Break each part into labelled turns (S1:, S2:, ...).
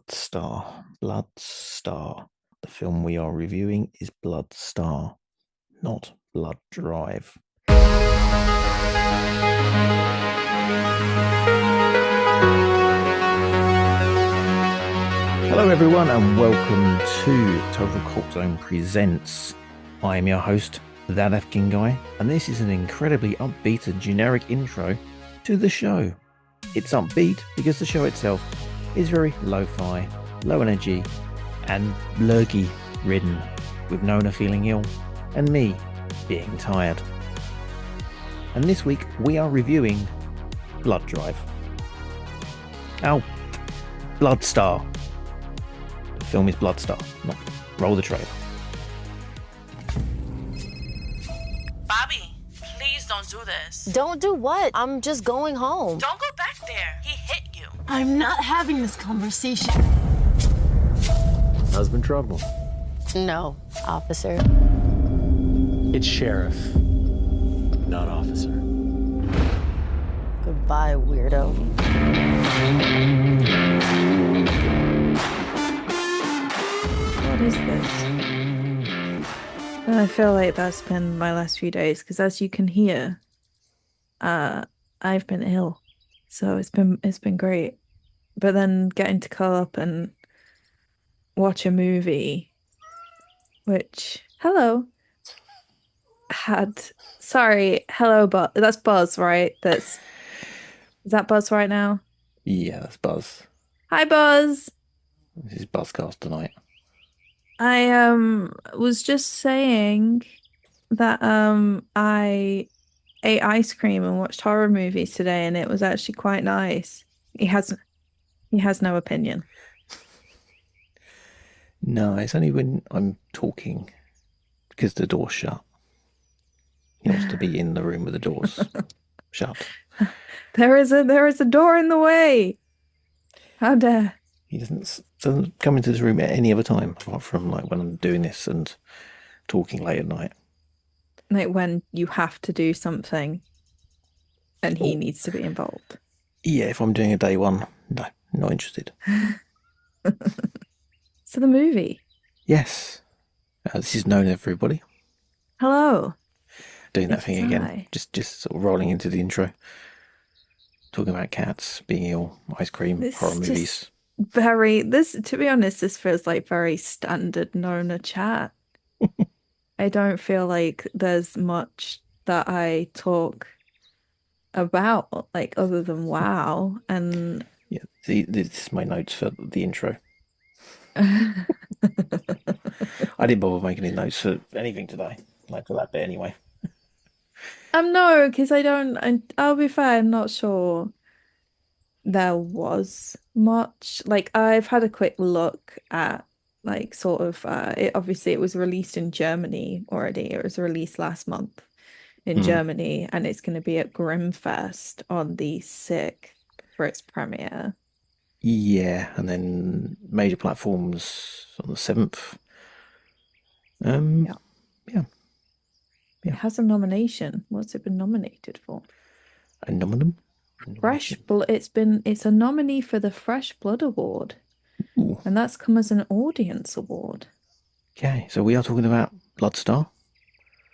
S1: Blood Star. The film we are reviewing is Blood Star, not Blood Drive. Hello everyone and welcome to Total Cult Zone Presents. I am your host, That Afghan Guy, and this is an incredibly upbeat and generic intro to the show. It's upbeat because the show itself is very lo-fi, low energy, and lurgy ridden, with Nona feeling ill and me being tired. And this week we are reviewing Blood Drive. Oh, Blood Star. The film is Blood Star, not roll the trailer.
S2: Bobby, please don't do this.
S3: Don't do what? I'm just going home.
S2: Don't go back there. He hit you.
S4: I'm not having this conversation.
S5: Husband trouble.
S3: No, officer.
S5: It's sheriff, not officer.
S3: Goodbye, weirdo.
S6: What is this? And I feel like that's been my last few days because, as you can hear, I've been ill, so it's been great. But then getting to curl up and watch a movie, which hello, that's Buzz, right? Is that Buzz right now?
S1: Yeah, that's Buzz.
S6: Hi, Buzz.
S1: This is Buzzcast tonight.
S6: I was just saying that I ate ice cream and watched horror movies today, and it was actually quite nice. He has no opinion.
S1: No, it's only when I'm talking because the door's shut. He wants to be in the room with the doors shut.
S6: There is a door in the way. How dare.
S1: He doesn't come into this room at any other time apart from like when I'm doing this and talking late at night.
S6: Like when you have to do something and he needs to be involved.
S1: Yeah, if I'm doing a day one, no, not interested.
S6: So the movie.
S1: Yes. This is Nona, everybody.
S6: Hello.
S1: Doing that thing again.
S6: I.
S1: Just sort of rolling into the intro. Talking about cats, being ill, ice cream, horror movies.
S6: To be honest, this feels like very standard Nona chat. I don't feel like there's much that I talk about, like, other than wow. And
S1: yeah, this is my notes for the intro. I didn't bother making any notes for anything today, like for that bit anyway.
S6: No, because I'll be fair, I'm not sure there was much. Like, I've had a quick look at, like, sort of it was released in Germany already. It was released last month in Germany, and it's going to be at Grimmfest on the 6th for its premiere.
S1: Yeah, and then major platforms on the 7th. Yeah.
S6: It has a nomination. What's it been nominated for?
S1: A nominum?
S6: It's a nominee for the Fresh Blood Award.
S1: Ooh.
S6: And that's come as an audience award.
S1: Okay, so we are talking about Blood Star.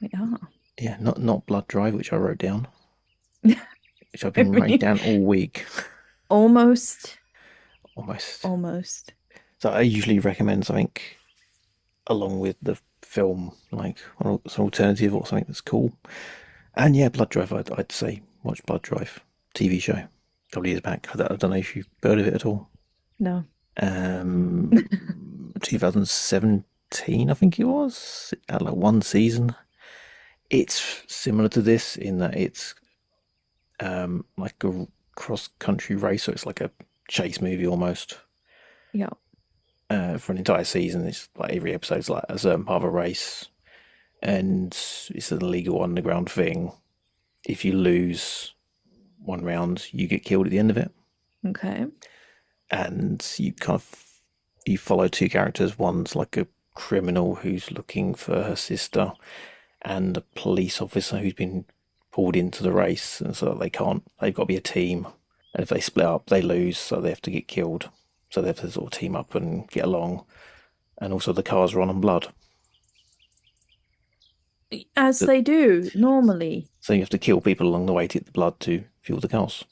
S6: We are.
S1: Yeah, not Blood Drive, which I wrote down. Which I've been writing down all week.
S6: Almost.
S1: So I usually recommend something along with the film, like an alternative or something that's cool. And yeah, Blood Drive, I'd say watch Blood Drive, TV show. A couple of years back. I don't know if you've heard of it at all.
S6: No.
S1: 2017, I think it was. It had like one season. It's similar to this in that it's like a cross-country race, so it's like a chase movie almost.
S6: Yeah.
S1: For an entire season, it's like every episode's like a certain part of a race, and it's an illegal underground thing. If you lose one round, you get killed at the end of it.
S6: Okay.
S1: And you follow two characters. One's like a criminal who's looking for her sister, and a police officer who's been pulled into the race, and so they've got to be a team. And if they split up, they lose, so they have to get killed. so they have to sort of team up and get along. And also the cars run on blood.
S6: As they do normally.
S1: So you have to kill people along the way to get the blood to fuel the cars.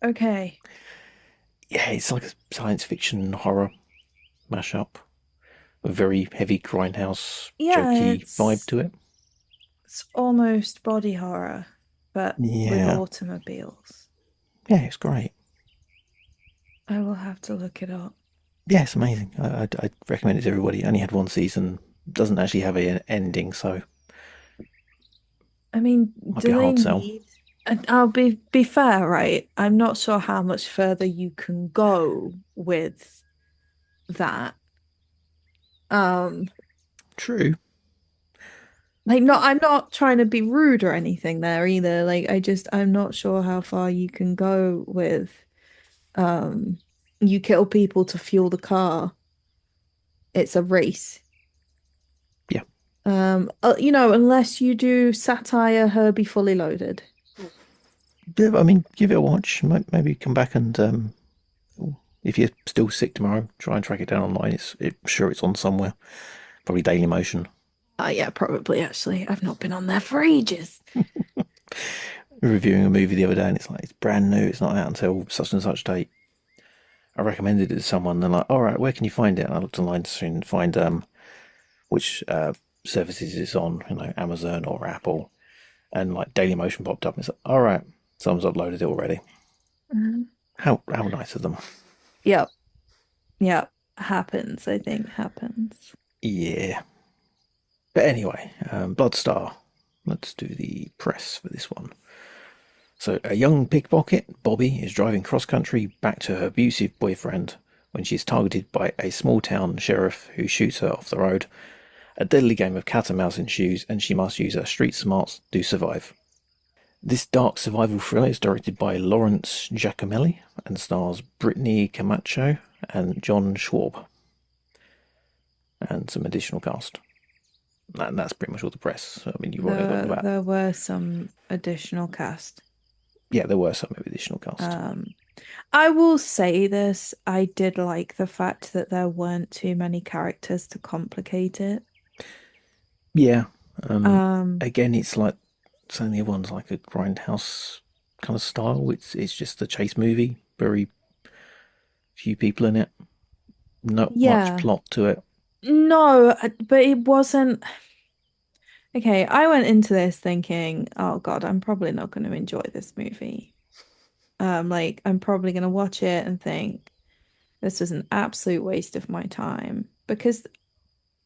S6: Okay.
S1: Yeah, it's like a science fiction horror mashup. A very heavy grindhouse, jokey vibe to it.
S6: It's almost body horror, but with automobiles.
S1: Yeah, it's great.
S6: I will have to look it up.
S1: Yeah, it's amazing. I'd recommend it to everybody. It only had one season. Doesn't actually have an ending, so...
S6: I mean,
S1: do they
S6: need... I'll be fair, right? I'm not sure how much further you can go with that.
S1: True.
S6: Like, I'm not trying to be rude or anything there either. Like, I'm not sure how far you can go with, you kill people to fuel the car. It's a race.
S1: Yeah.
S6: Unless you do satire Herbie Fully Loaded.
S1: Yeah, I mean, give it a watch. Maybe come back and, if you're still sick tomorrow, try and track it down online. I'm sure it's on somewhere. Probably Daily Motion.
S6: Yeah, probably, actually. I've not been on there for ages.
S1: Reviewing a movie the other day, and it's like, it's brand new. It's not out until such and such date. I recommended it to someone. They're like, all right, where can you find it? And I looked online to find which services it's on, Amazon or Apple. And like Daily Motion popped up, and it's like, all right, someone's uploaded it already. Mm-hmm. How nice of them.
S6: Yep. Happens, I think. Happens.
S1: Yeah. But anyway, Bloodstar. Let's do the press for this one. So, a young pickpocket, Bobby, is driving cross-country back to her abusive boyfriend when she is targeted by a small-town sheriff who shoots her off the road. A deadly game of cat and mouse ensues, and she must use her street smarts to survive. This dark survival thriller is directed by Lawrence Jacomelli and stars Britni Camacho and John Schwab. And some additional cast. And that's pretty much all the press. I mean, you've already got that.
S6: There were some additional cast.
S1: Yeah, there were some additional cast.
S6: I will say this. I did like the fact that there weren't too many characters to complicate it.
S1: Yeah. Again, it's like some of the other ones, like a grindhouse kind of style. It's just a chase movie. Very few people in it. Not much plot to it.
S6: No, but it wasn't. Okay, I went into this thinking, oh God, I'm probably not going to enjoy this movie. I'm probably going to watch it and think this is an absolute waste of my time, because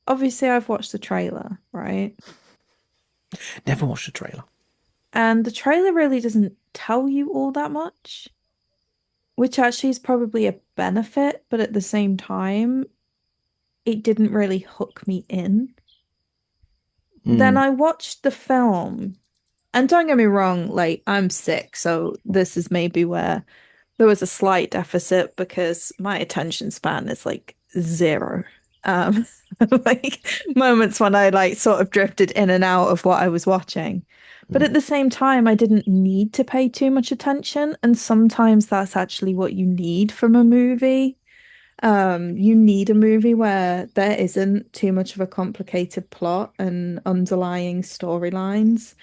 S6: obviously I've watched the trailer, right?
S1: Never watched the trailer.
S6: And the trailer really doesn't tell you all that much, which actually is probably a benefit, but at the same time, it didn't really hook me in. Then I watched the film, and don't get me wrong, like, I'm sick, so this is maybe where there was a slight deficit because my attention span is like 0. Like moments when I like sort of drifted in and out of what I was watching. But at the same time, I didn't need to pay too much attention, and sometimes that's actually what you need from a movie. You need a movie where there isn't too much of a complicated plot and underlying storylines.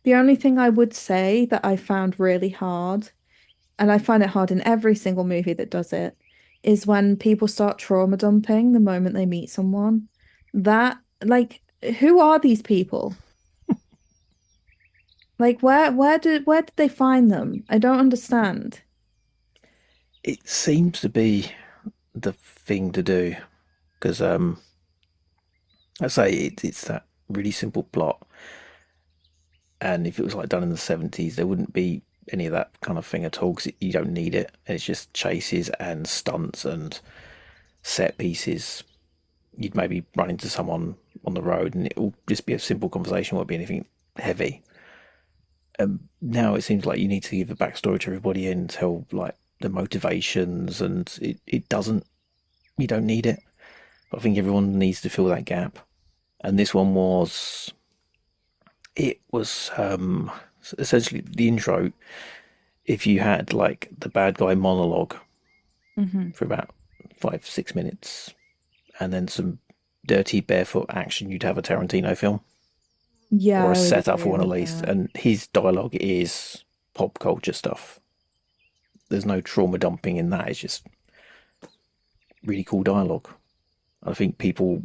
S6: The only thing I would say that I found really hard, and I find it hard in every single movie that does it, is when people start trauma dumping the moment they meet someone. That, like, who are these people? Like, where did they find them? I don't understand.
S1: It seems to be the thing to do, because I say it's that really simple plot, and if it was like done in the 70s, there wouldn't be any of that kind of thing at all, because you don't need it, and it's just chases and stunts and set pieces. You'd maybe run into someone on the road and it'll just be a simple conversation, won't be anything heavy. Now it seems like you need to give a backstory to everybody and tell like the motivations, and it doesn't, you don't need it. But I think everyone needs to fill that gap. And this one was essentially the intro if you had like the bad guy monologue
S6: Hmm.
S1: for about 5, 6 minutes, and then some dirty barefoot action, you'd have a Tarantino film
S6: Yeah,
S1: or a
S6: I would
S1: setup for
S6: agree
S1: one at
S6: with
S1: least.
S6: that.
S1: And his dialogue is pop culture stuff. There's no trauma dumping in that. It's just really cool dialogue. I think people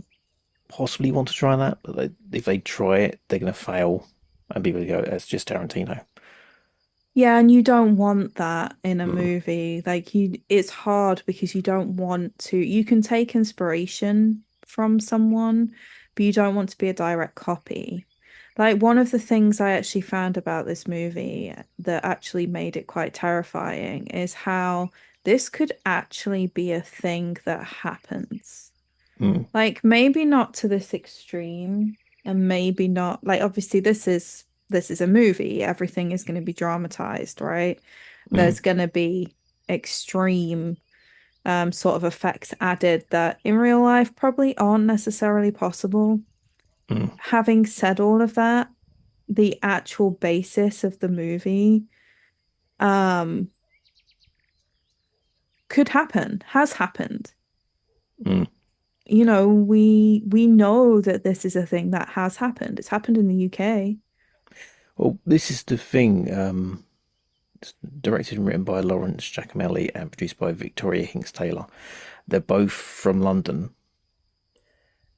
S1: possibly want to try that, but if they try it, they're going to fail, and people go, "That's just Tarantino."
S6: Yeah, and you don't want that in a
S1: Mm,
S6: movie. Like it's hard because you don't want to, you can take inspiration from someone, but you don't want to be a direct copy. Like one of the things I actually found about this movie that actually made it quite terrifying is how this could actually be a thing that happens.
S1: mm,
S6: Like maybe not to this extreme, and maybe not like obviously this is a movie. Everything is going to be dramatized, right?
S1: mm,
S6: There's going to be extreme sort of effects added that in real life probably aren't necessarily possible.
S1: mm,
S6: Having said all of that, the actual basis of the movie um could happen, has happened.
S1: mm.
S6: We know that this is a thing that has happened. It's happened in the UK.
S1: Well, this is the thing. It's directed and written by Lawrence Jacomelli and produced by Victoria Hinks Taylor. They're both from London,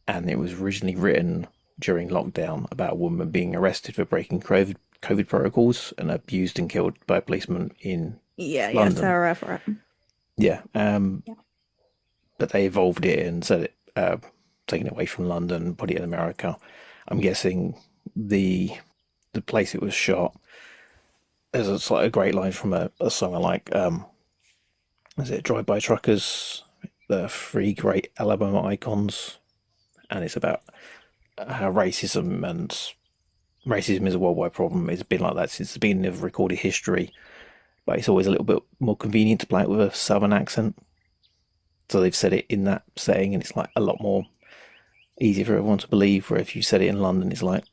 S1: and it was originally written during lockdown about a woman being arrested for breaking COVID protocols and abused and killed by a policeman in
S6: Yeah, yeah,
S1: London.
S6: Sarah Everett.
S1: Yeah,
S6: Yeah.
S1: but they evolved it and said it, taken it away from London, put it in America. I'm guessing the the place it was shot. There's a great line from a song I like. Is it Drive By Truckers? The three great Alabama icons, and it's about how racism is a worldwide problem. It's been like that since the beginning of recorded history, but it's always a little bit more convenient to play it with a southern accent. So they've said it in that setting, and it's like a lot more easy for everyone to believe. Where if you said it in London, it's like,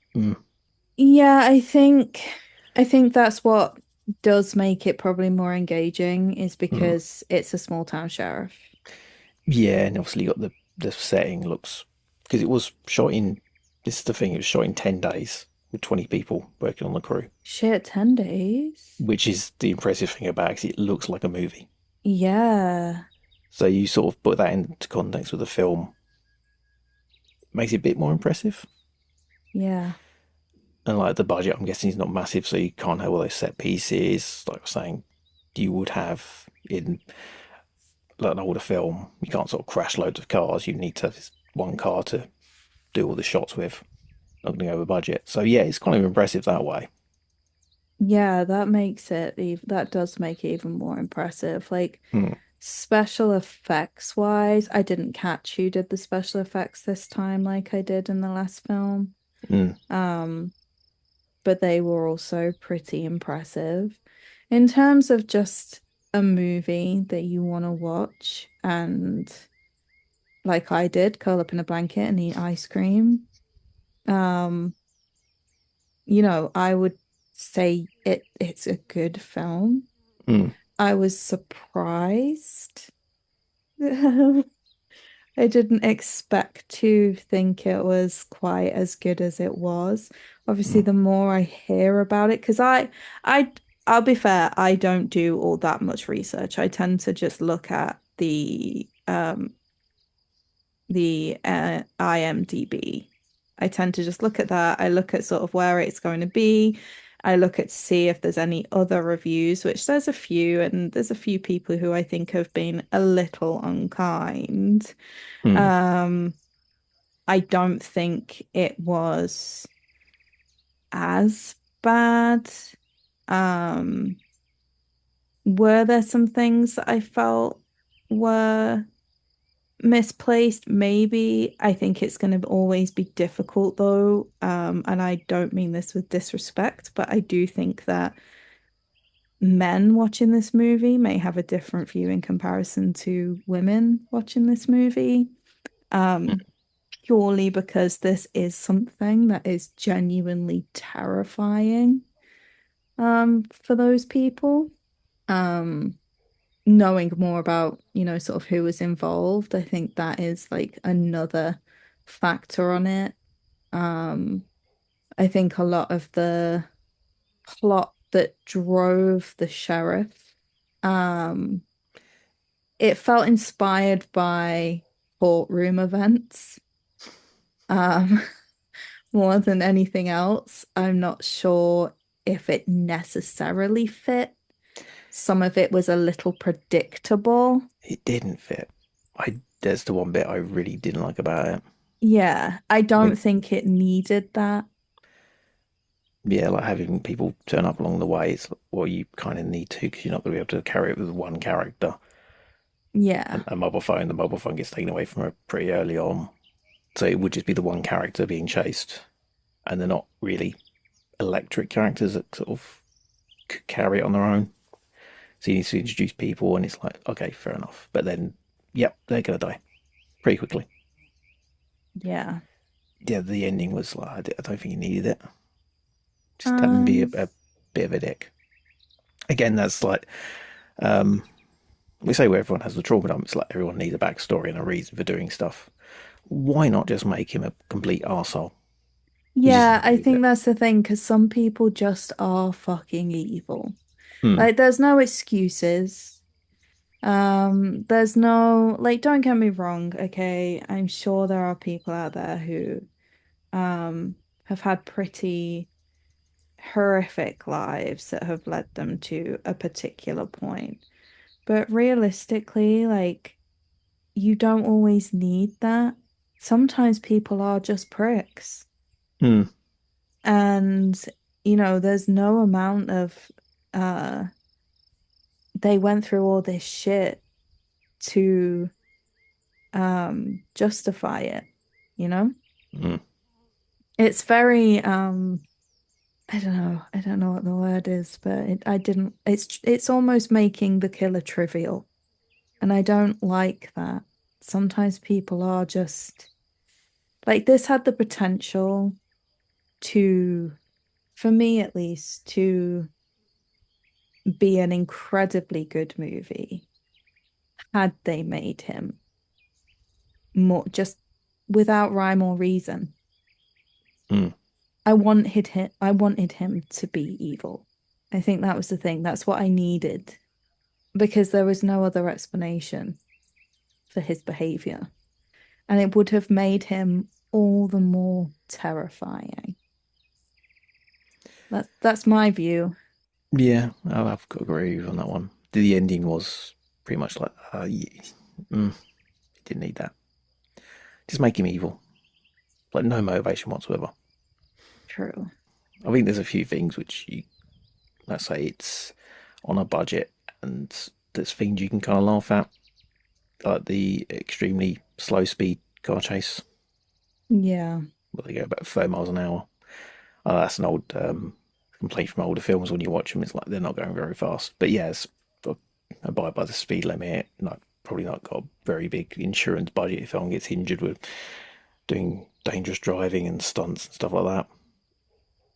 S6: Yeah, I think that's what does make it probably more engaging is
S1: mm.
S6: because it's a small town sheriff.
S1: Yeah, and obviously you got the setting looks because it was shot in. This is the thing. It was shot in 10 days with 20 people working on the crew,
S6: Shit, 10 days.
S1: which is the impressive thing about it. 'Cause it looks like a movie.
S6: Yeah.
S1: So you sort of put that into context with the film, makes it a bit more impressive.
S6: Yeah.
S1: And like the budget, I'm guessing is not massive, so you can't have all those set pieces. Like I was saying, you would have in like an older film, you can't sort of crash loads of cars. You need to have this one car to do all the shots with. Not going to go over budget. So yeah, it's kind of impressive that way.
S6: Yeah, that makes it that does make it even more impressive. Like
S1: Hmm.
S6: special effects wise, I didn't catch who did the special effects this time like I did in the last film.
S1: Mm,
S6: Um, but they were also pretty impressive. In terms of just a movie that you want to watch and like I did, curl up in a blanket and eat ice cream. Um, I would say it's a good film.
S1: mm,
S6: I was surprised. I didn't expect to think it was quite as good as it was. Obviously,
S1: mm,
S6: the more I hear about it, because I, I'll be fair, I don't do all that much research. I tend to just look at the IMDb. I tend to just look at that. I look at sort of where it's going to be. I look at to see if there's any other reviews, which there's a few, and there's a few people who I think have been a little unkind.
S1: mm,
S6: Um, I don't think it was as bad. Um, were there some things that I felt were misplaced? Maybe. I think it's going to always be difficult though. And I don't mean this with disrespect, but I do think that men watching this movie may have a different view in comparison to women watching this movie.
S1: mm.
S6: Um, Purely because this is something that is genuinely terrifying for those people. Um, Knowing more about, sort of who was involved, I think that is like another factor on it. Um, I think a lot of the plot that drove the sheriff, um, it felt inspired by courtroom events, um, more than anything else. I'm not sure if it necessarily fit. Some of it was a little predictable.
S1: It didn't fit. There's the one bit I really didn't like about it.
S6: Yeah, I
S1: I
S6: don't
S1: mean,
S6: think it needed that.
S1: yeah, like having people turn up along the way. It's well, you kind of need to because you're not going to be able to carry it with one character.
S6: Yeah,
S1: And the mobile phone gets taken away from her pretty early on, so it would just be the one character being chased, and they're not really electric characters that sort of could carry it on their own. So you need to introduce people, and it's like, okay, fair enough. But then, yep, they're gonna die pretty quickly.
S6: yeah.
S1: Yeah, the ending was like, I don't think you needed it. Just have him be
S6: Um,
S1: a bit of a dick. Again, that's like, um, we say where everyone has the trauma dump. It's like everyone needs a backstory and a reason for doing stuff. Why not just make him a complete arsehole? He just
S6: yeah, I
S1: needs
S6: think
S1: it.
S6: that's the thing because some people just are fucking evil.
S1: Hmm.
S6: Like, there's no excuses. There's no, like, don't get me wrong, okay? I'm sure there are people out there who have had pretty horrific lives that have led them to a particular point. But realistically, like, you don't always need that. Sometimes people are just pricks.
S1: Hmm.
S6: And, there's no amount of uh they went through all this shit to justify it, you know?
S1: Hmm.
S6: It's very I don't know what the word is, but I didn't it's almost making the killer trivial. And I don't like that. Sometimes people are just like this had the potential to, for me at least, to be an incredibly good movie had they made him more just without rhyme or reason.
S1: Hmm.
S6: I wanted him to be evil. I think that was the thing. That's what I needed because there was no other explanation for his behavior. And it would have made him all the more terrifying. That's my view.
S1: Yeah, I've got to agree with you on that one. The ending was pretty much like, yeah, didn't need that. Just make him evil. Like, no motivation whatsoever.
S6: True.
S1: I think there's a few things which let's say it's on a budget and there's things you can kind of laugh at, like the extremely slow speed car chase
S6: Yeah.
S1: where they go about 30 miles an hour. That's an old complaint from older films when you watch them. It's like they're not going very fast. But yes, abide by the speed limit. Not probably not got a very big insurance budget if someone gets injured with doing dangerous driving and stunts and stuff like that.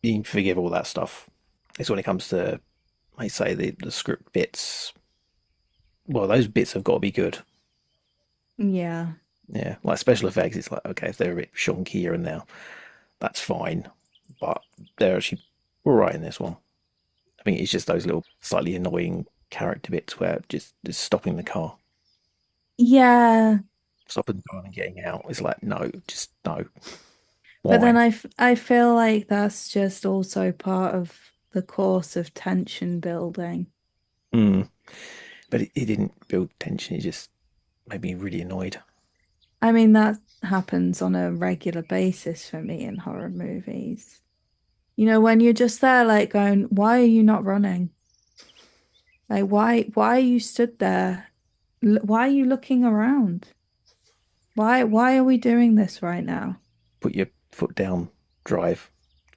S1: You can forgive all that stuff. It's when it comes to, I say, the script bits. Well, those bits have got to be good.
S6: Yeah.
S1: Yeah, like special effects. It's like okay, if they're a bit shonky here and there, that's fine. But they're actually all right in this one. I think it's just those little slightly annoying character bits where just stopping the car,
S6: Yeah.
S1: stopping the car and getting out. It's like no, just no.
S6: But then
S1: Why?
S6: I feel like that's just also part of the course of tension building.
S1: Mm. But it didn't build tension. It just made me really annoyed.
S6: I mean, that happens on a regular basis for me in horror movies. When you're just there, like going, why are you not running? Like, why are you stood there? Why are you looking around? Why are we doing this right now?
S1: Put your foot down, drive,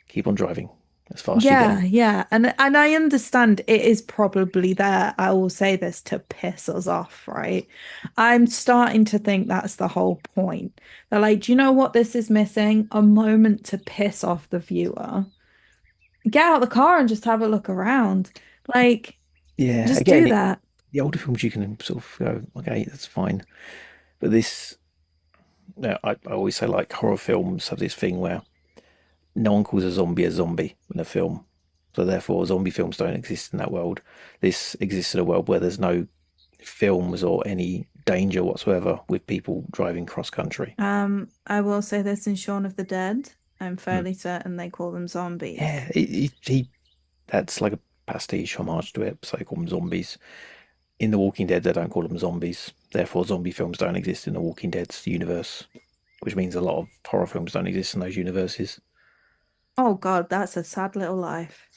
S1: keep on driving as fast as you
S6: Yeah,
S1: can.
S6: yeah. And I understand it is probably there. I will say this to piss us off, right? I'm starting to think that's the whole point. They're like, do you know what this is missing? A moment to piss off the viewer. Get out of the car and just have a look around. Like,
S1: Yeah,
S6: Just
S1: again,
S6: do that.
S1: the older films you can sort of go, okay, that's fine. But this, no, I always say like horror films have this thing where no one calls a zombie in a film. So therefore, zombie films don't exist in that world. This exists in a world where there's no films or any danger whatsoever with people driving cross country.
S6: I will say this in Shaun of the Dead. I'm
S1: Hmm.
S6: fairly certain they call them zombies.
S1: Yeah, that's like a pastiche homage to it. So they call them zombies. In The Walking Dead, they don't call them zombies. Therefore, zombie films don't exist in The Walking Dead's universe, which means a lot of horror films don't exist in those universes.
S6: Oh God, that's a sad little life.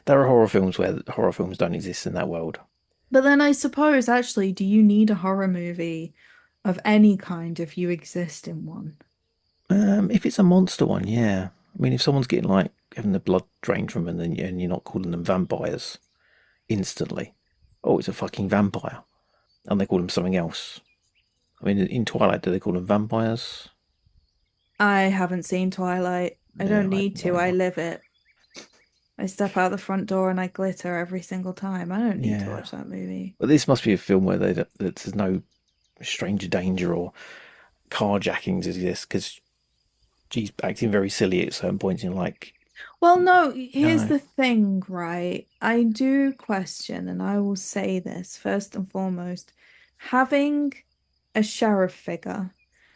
S1: There are horror films where horror films don't exist in that world.
S6: But then I suppose, actually, do you need a horror movie of any kind if you exist in one?
S1: If it's a monster one, yeah. I mean, if someone's getting like having the blood drained from them, and you're not calling them vampires instantly. Oh, it's a fucking vampire, and they call them something else. I mean, in Twilight, do they call them vampires?
S6: I haven't seen Twilight. I
S1: Yeah,
S6: don't need to. I
S1: whatever.
S6: live it. I step out the front door and I glitter every single time. I don't need to
S1: Yeah,
S6: watch that movie.
S1: but this must be a film where that there's no stranger danger or carjackings exist because she's acting very silly at certain points in like,
S6: Well, no, here's
S1: no.
S6: the thing, right? I do question, and I will say this first and foremost, having a sheriff figure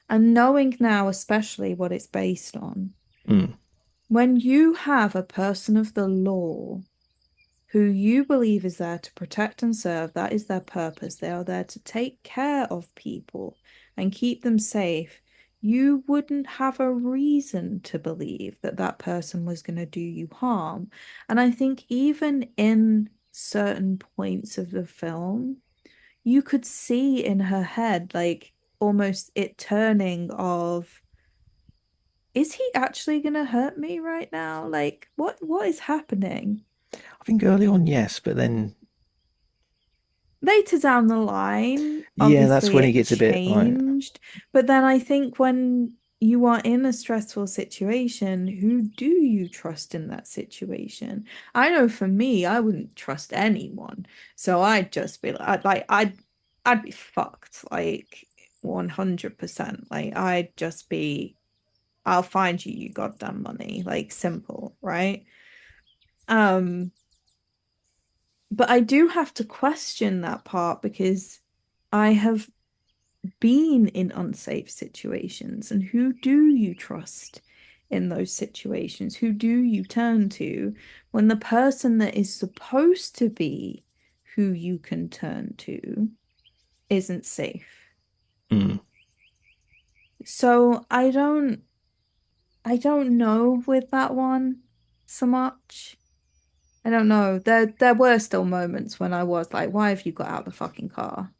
S6: and knowing now, especially what it's based on,
S1: Mm,
S6: when you have a person of the law who you believe is there to protect and serve, that is their purpose. They are there to take care of people and keep them safe. You wouldn't have a reason to believe that that person was going to do you harm. And I think even in certain points of the film, you could see in her head, like almost it turning of, is he actually going to hurt me right now? Like, what is happening?
S1: I think early on, yes, but then
S6: Later down the line,
S1: yeah, that's
S6: obviously
S1: when it
S6: it
S1: gets a bit like,
S6: changed. But then I think when you are in a stressful situation, who do you trust in that situation? I know for me, I wouldn't trust anyone. So I'd just be I'd be fucked, like 100%. Like I'd just be, I'll find you, you goddamn money. Like simple, right? Um, but I do have to question that part because I have been in unsafe situations. And who do you trust in those situations? Who do you turn to when the person that is supposed to be who you can turn to isn't safe?
S1: mm,
S6: So I don't know with that one so much. I don't know. There were still moments when I was like, why have you got out the fucking car?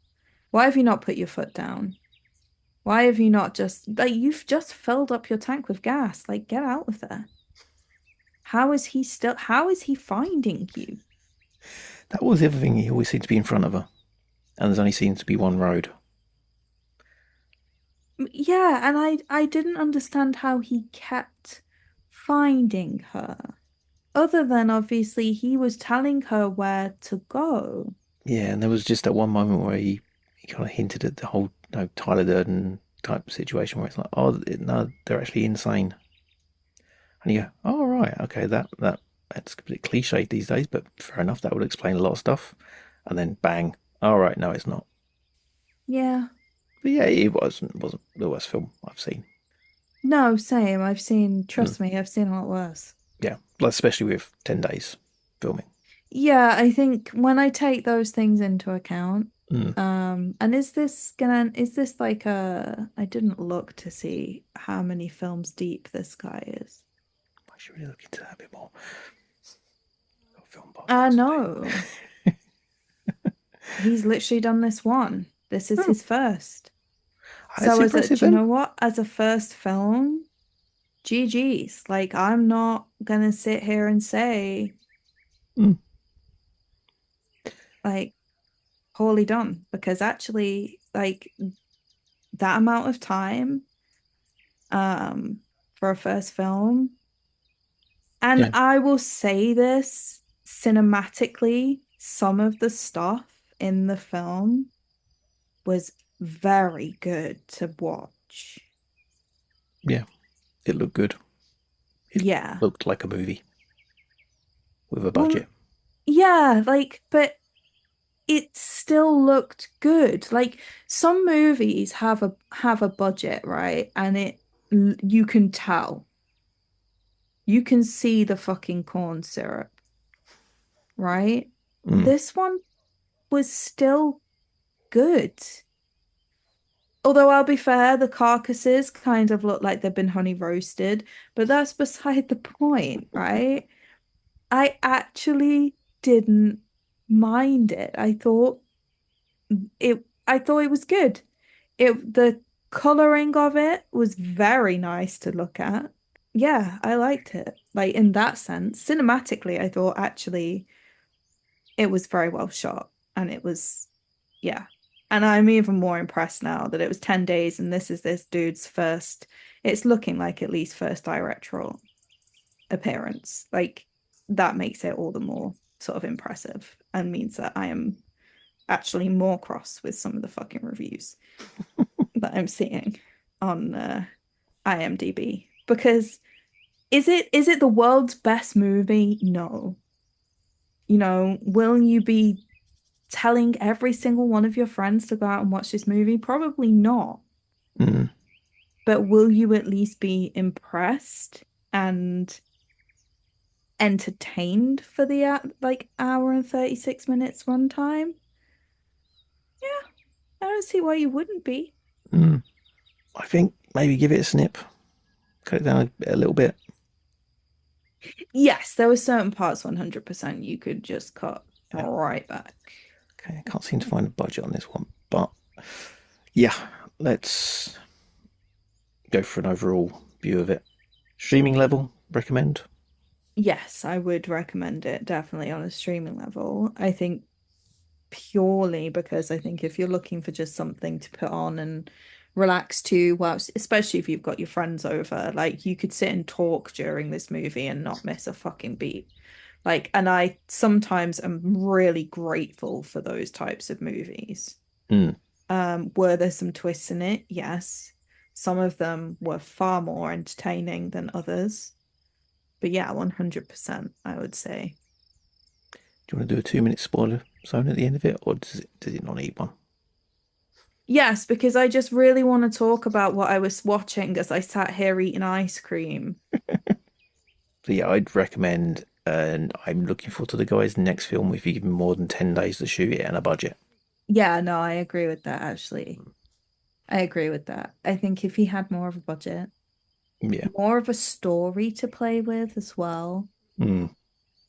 S6: Why have you not put your foot down? Why have you not just like you've just filled up your tank with gas? Like get out of there. How is he finding you?
S1: that was the other thing. He always seemed to be in front of her, and there's only seems to be one road.
S6: Yeah, and I didn't understand how he kept finding her. Other than obviously he was telling her where to go.
S1: Yeah, and there was just that one moment where he kind of hinted at the whole Tyler Durden type situation where it's like, oh no, they're actually insane, and you go, oh right, okay, that's a bit cliched these days, but fair enough, that would explain a lot of stuff, and then bang, all right, no, it's not.
S6: Yeah.
S1: But yeah, it wasn't the worst film I've seen.
S6: No, same.
S1: Mm,
S6: Trust me, I've seen a lot worse.
S1: yeah, like, especially with 10 days filming.
S6: Yeah, I think when I take those things into account,
S1: Mm,
S6: and is this like I didn't look to see how many films deep this guy is.
S1: I should really look into that a bit more. Got a film
S6: I
S1: podcast
S6: know.
S1: today.
S6: He's literally done this one. This is
S1: Oh,
S6: his first.
S1: that's
S6: So
S1: impressive
S6: do you
S1: then.
S6: know what? As a first film, GG's. Like I'm not gonna sit here and say
S1: Mm,
S6: like poorly done because actually like that amount of time for a first film. And
S1: yeah.
S6: I will say this cinematically, some of the stuff in the film was very good to watch.
S1: Yeah, it looked good. It
S6: Yeah.
S1: looked like a movie with a budget.
S6: Yeah, like, but it still looked good. Like some movies have a budget, right? And you can tell. You can see the fucking corn syrup, right? This one was still good. Although I'll be fair, the carcasses kind of look like they've been honey roasted, but that's beside the point, right? I actually didn't mind it. I thought it was good. The coloring of it was very nice to look at. Yeah, I liked it. Like in that sense, cinematically, I thought actually it was very well shot and it was yeah. And I'm even more impressed now that it was 10 days and this is this dude's first, it's looking like at least first directorial appearance. Like that makes it all the more sort of impressive and means that I am actually more cross with some of the fucking reviews that I'm seeing on IMDb. Because is it the world's best movie? No. You know, will you be telling every single one of your friends to go out and watch this movie? Probably not. But will you at least be impressed and entertained for the like hour and 36 minutes runtime? Yeah, I don't see why you wouldn't be.
S1: I think maybe give it a snip. Cut it down a little bit.
S6: Yes, there were certain parts 100% you could just cut right back.
S1: Okay, I can't seem to find a budget on this one, but yeah, let's go for an overall view of it. Streaming level, recommend?
S6: Yes, I would recommend it definitely on a streaming level. I think purely because I think if you're looking for just something to put on and relax to, well, especially if you've got your friends over, like you could sit and talk during this movie and not miss a fucking beat. Like, and I sometimes am really grateful for those types of movies. Were there some twists in it? Yes. Some of them were far more entertaining than others. But yeah, 100%, I would say.
S1: Do you want to do a 2-minute spoiler zone at the end of it, or does it not need one?
S6: Yes, because I just really want to talk about what I was watching as I sat here eating ice cream.
S1: So yeah, I'd recommend, and I'm looking forward to the guy's next film if you give him more than 10 days to shoot it and a budget.
S6: Yeah, no, I agree with that, actually. I agree with that. I think if he had more of a budget, more of a story to play with as well,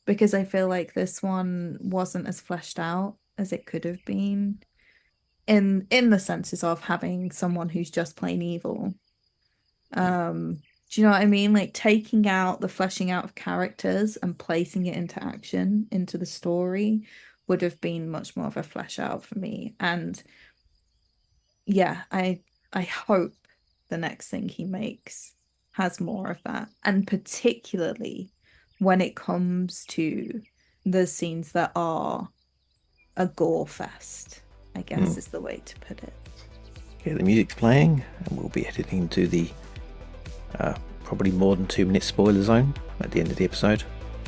S6: because I feel like this one wasn't as fleshed out as it could have been in the senses of having someone who's just plain evil. Do you know what I mean? Like taking out the fleshing out of characters and placing it into action, into the story, would have been much more of a flesh out for me. And yeah, I hope the next thing he makes has more of that. And particularly when it comes to the scenes that are a gore fest, I guess is the way to put it.
S1: Okay, the music's playing and we'll be heading into the probably more than 2-minute spoiler zone at the end of the episode.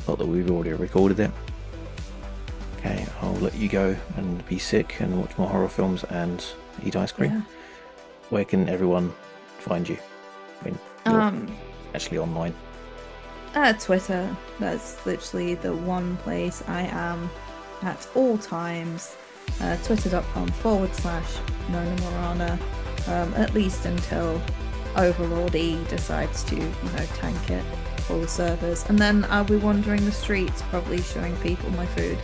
S1: Not that we've already recorded it. Okay, I'll let you go and be sick and watch more horror films and eat ice cream. Yeah. Where can everyone find you? I mean, you're actually online.
S6: Twitter. That's literally the one place I am at all times. Twitter.com/Nona Morana. At least until Overlord E decides to, tank it for the servers. And then I'll be wandering the streets, probably showing people my food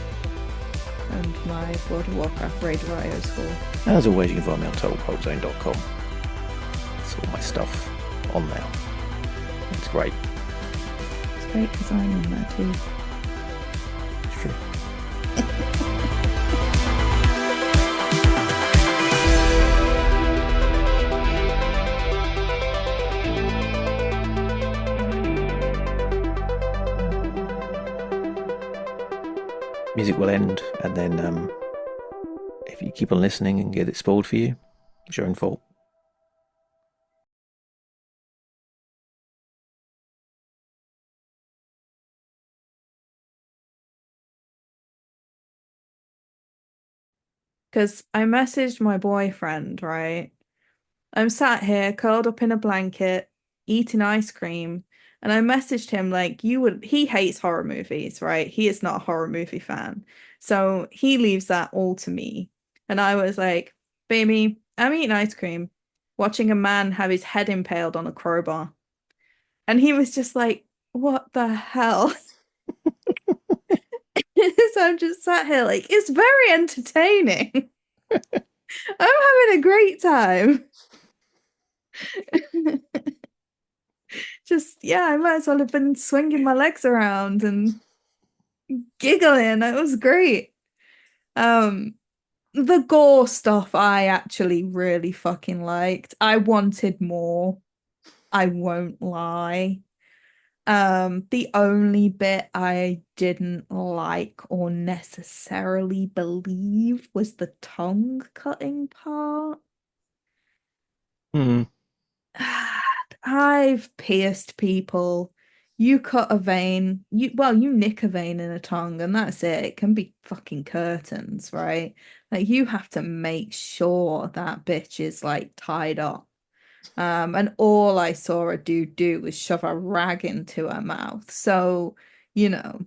S6: and my World of Warcraft Raid Rio score.
S1: As always, you can find me on TotalCultZone.com. It's all my stuff on there. It's great.
S6: It's great because I'm on there too.
S1: It's true. music will end, and then if you keep on listening and get it spoiled for you, it's your own fault.
S6: Because I messaged my boyfriend, right? I'm sat here curled up in a blanket, eating ice cream, and I messaged him like, he hates horror movies, right? He is not a horror movie fan. So he leaves that all to me. And I was like, baby, I'm eating ice cream, watching a man have his head impaled on a crowbar. And he was just like, what the hell? So I'm just sat here like, it's very entertaining. I'm having a great time. Just, yeah, I might as well have been swinging my legs around and giggling. It was great. The gore stuff I actually really fucking liked. I wanted more. I won't lie. The only bit I didn't like or necessarily believe was the tongue cutting part.
S1: Hmm.
S6: I've pierced people. You cut a vein, you nick a vein in a tongue, and that's it. It can be fucking curtains, right? Like you have to make sure that bitch is like tied up. And all I saw a dude do was shove a rag into her mouth. So, you know,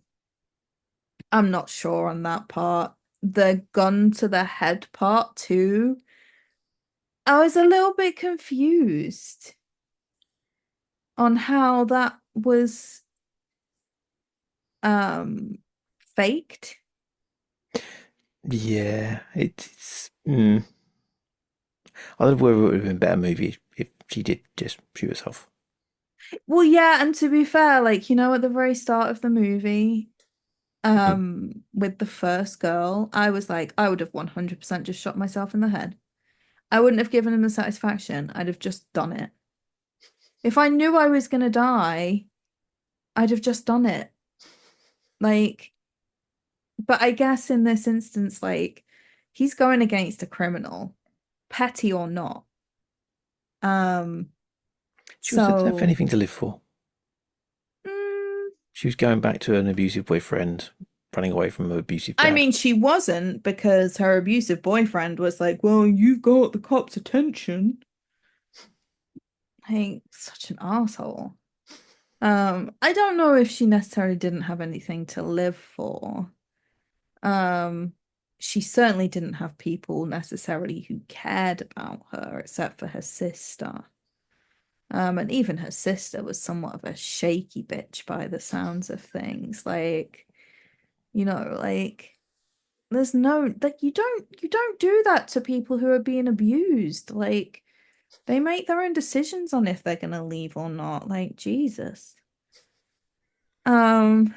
S6: I'm not sure on that part. The gun to the head part too. I was a little bit confused on how that was faked.
S1: Yeah, it's. I don't know whether it would have been a better movie if she did just shoot herself.
S6: Well, yeah, and to be fair, like, at the very start of the movie, with the first girl, I was like, I would have 100% just shot myself in the head. I wouldn't have given him the satisfaction. I'd have just done it. If I knew I was gonna die, I'd have just done it. Like, but I guess in this instance, like, he's going against a criminal, petty or not.
S1: She was have
S6: So
S1: anything to live for.
S6: mm,
S1: She was going back to an abusive boyfriend, running away from an abusive
S6: I
S1: dad.
S6: mean, she wasn't because her abusive boyfriend was like, well, you got the cops' attention. Like, such an asshole. I don't know if she necessarily didn't have anything to live for. She certainly didn't have people necessarily who cared about her, except for her sister. And even her sister was somewhat of a shaky bitch by the sounds of things. Like, like there's no like you don't do that to people who are being abused. Like they make their own decisions on if they're gonna leave or not. Like Jesus. Um,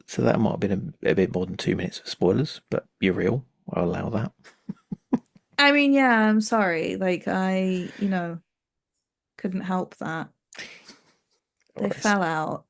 S1: So that might have been a bit more than 2 minutes of spoilers, but you're real. I'll allow that.
S6: I mean, yeah, I'm sorry. Like I, couldn't help that. They
S1: Alright.
S6: fell out.